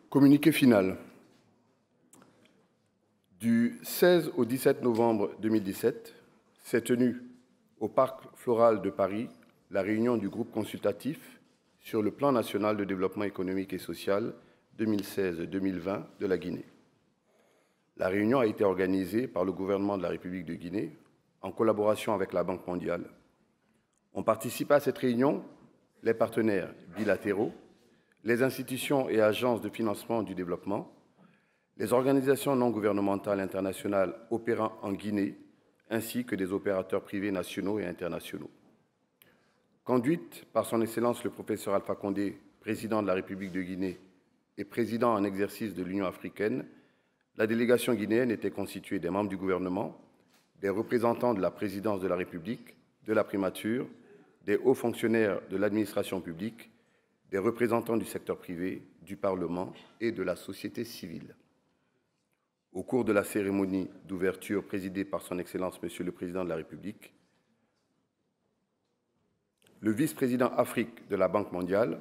Communiqué final. Du 16 au 17 novembre 2017, s'est tenue au Parc Floral de Paris la réunion du groupe consultatif sur le plan national de développement économique et social 2016-2020 de la Guinée. La réunion a été organisée par le gouvernement de la République de Guinée en collaboration avec la Banque mondiale. Ont participé à cette réunion les partenaires bilatéraux, les institutions et agences de financement du développement, les organisations non gouvernementales internationales opérant en Guinée, ainsi que des opérateurs privés nationaux et internationaux. Conduite par son Excellence le professeur Alpha Condé, président de la République de Guinée et président en exercice de l'Union africaine, la délégation guinéenne était constituée des membres du gouvernement, des représentants de la présidence de la République, de la primature, des hauts fonctionnaires de l'administration publique, des représentants du secteur privé, du Parlement et de la société civile. Au cours de la cérémonie d'ouverture présidée par son Excellence Monsieur le Président de la République, le vice-président Afrique de la Banque mondiale,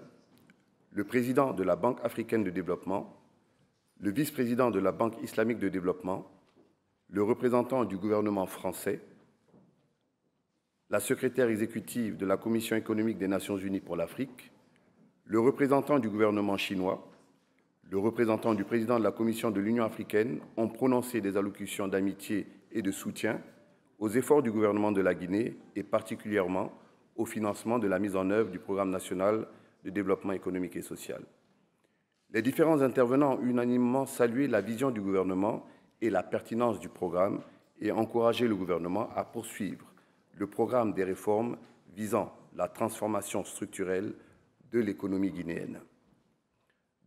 le président de la Banque africaine de développement, le vice-président de la Banque islamique de développement, le représentant du gouvernement français, la secrétaire exécutive de la Commission économique des Nations unies pour l'Afrique, le représentant du gouvernement chinois, le représentant du président de la Commission de l'Union africaine ont prononcé des allocutions d'amitié et de soutien aux efforts du gouvernement de la Guinée et particulièrement au financement de la mise en œuvre du Programme national de développement économique et social. Les différents intervenants ont unanimement salué la vision du gouvernement et la pertinence du programme et encouragé le gouvernement à poursuivre le programme des réformes visant la transformation structurelle de l'économie guinéenne.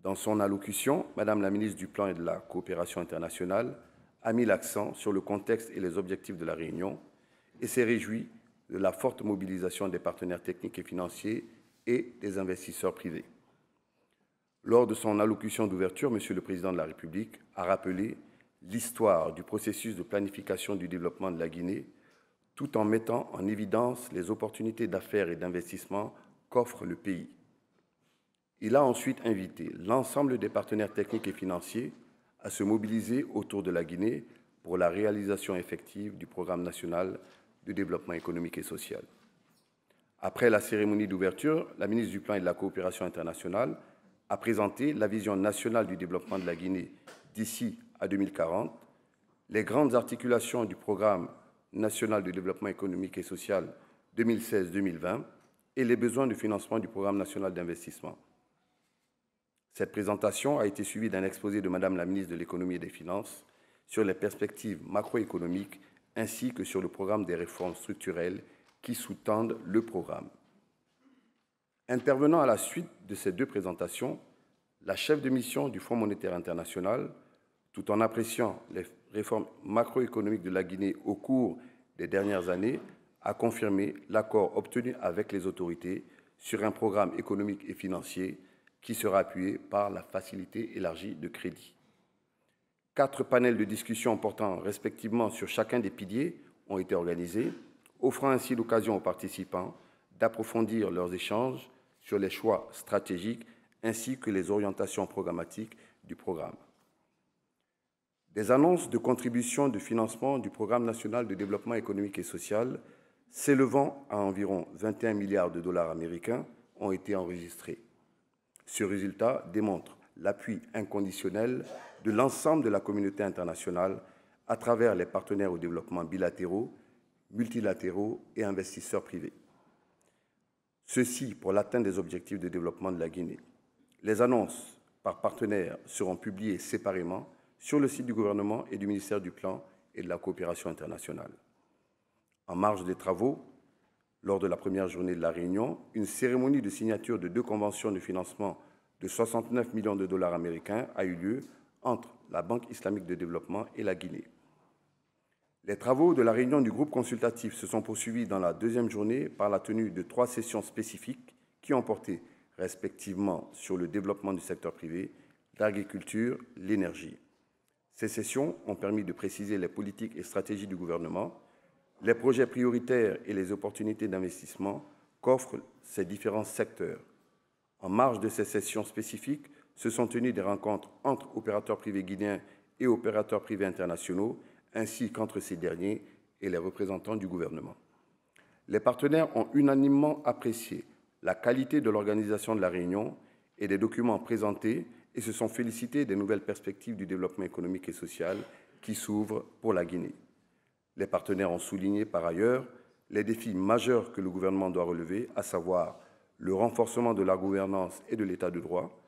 Dans son allocution, Madame la ministre du Plan et de la Coopération internationale a mis l'accent sur le contexte et les objectifs de la réunion et s'est réjouie de la forte mobilisation des partenaires techniques et financiers et des investisseurs privés. Lors de son allocution d'ouverture, Monsieur le Président de la République a rappelé l'histoire du processus de planification du développement de la Guinée, tout en mettant en évidence les opportunités d'affaires et d'investissement qu'offre le pays. Il a ensuite invité l'ensemble des partenaires techniques et financiers à se mobiliser autour de la Guinée pour la réalisation effective du Programme national de développement économique et social. Après la cérémonie d'ouverture, la ministre du Plan et de la Coopération internationale a présenté la vision nationale du développement de la Guinée d'ici à 2040, les grandes articulations du Programme national de développement économique et social 2016-2020 et les besoins de financement du Programme national d'investissement. Cette présentation a été suivie d'un exposé de Madame la ministre de l'Économie et des Finances sur les perspectives macroéconomiques ainsi que sur le programme des réformes structurelles qui sous-tendent le programme. Intervenant à la suite de ces deux présentations, la chef de mission du Fonds monétaire international, tout en appréciant les réformes macroéconomiques de la Guinée au cours des dernières années, a confirmé l'accord obtenu avec les autorités sur un programme économique et financier qui sera appuyé par la facilité élargie de crédit. 4 panels de discussion portant respectivement sur chacun des piliers ont été organisés, offrant ainsi l'occasion aux participants d'approfondir leurs échanges sur les choix stratégiques ainsi que les orientations programmatiques du programme. Des annonces de contributions de financement du Programme national de développement économique et social s'élevant à environ 21 milliards de dollars américains ont été enregistrées. Ce résultat démontre l'appui inconditionnel de l'ensemble de la communauté internationale à travers les partenaires au développement bilatéraux, multilatéraux et investisseurs privés. Ceci pour l'atteinte des objectifs de développement de la Guinée. Les annonces par partenaires seront publiées séparément sur le site du gouvernement et du ministère du Plan et de la Coopération internationale. En marge des travaux, lors de la première journée de la réunion, une cérémonie de signature de 2 conventions de financement de 69 millions de dollars américains a eu lieu entre la Banque islamique de développement et la Guinée. Les travaux de la réunion du groupe consultatif se sont poursuivis dans la deuxième journée par la tenue de 3 sessions spécifiques qui ont porté respectivement sur le développement du secteur privé, l'agriculture, l'énergie. Ces sessions ont permis de préciser les politiques et stratégies du gouvernement, les projets prioritaires et les opportunités d'investissement qu'offrent ces différents secteurs. En marge de ces sessions spécifiques se sont tenues des rencontres entre opérateurs privés guinéens et opérateurs privés internationaux, ainsi qu'entre ces derniers et les représentants du gouvernement. Les partenaires ont unanimement apprécié la qualité de l'organisation de la réunion et des documents présentés et se sont félicités des nouvelles perspectives du développement économique et social qui s'ouvrent pour la Guinée. Les partenaires ont souligné par ailleurs les défis majeurs que le gouvernement doit relever, à savoir le renforcement de la gouvernance et de l'état de droit,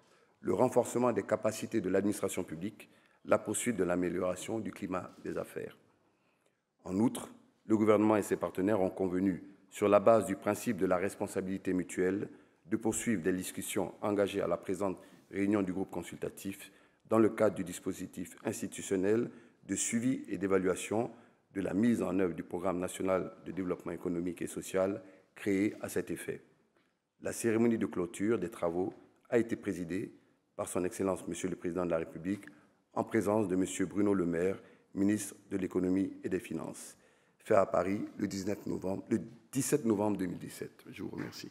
le renforcement des capacités de l'administration publique, la poursuite de l'amélioration du climat des affaires. En outre, le gouvernement et ses partenaires ont convenu, sur la base du principe de la responsabilité mutuelle, de poursuivre des discussions engagées à la présente réunion du groupe consultatif dans le cadre du dispositif institutionnel de suivi et d'évaluation de la mise en œuvre du Programme national de développement économique et social créé à cet effet. La cérémonie de clôture des travaux a été présidée par Son Excellence Monsieur le Président de la République en présence de Monsieur Bruno Le Maire, ministre de l'Économie et des Finances, fait à Paris le 17 novembre 2017. Je vous remercie.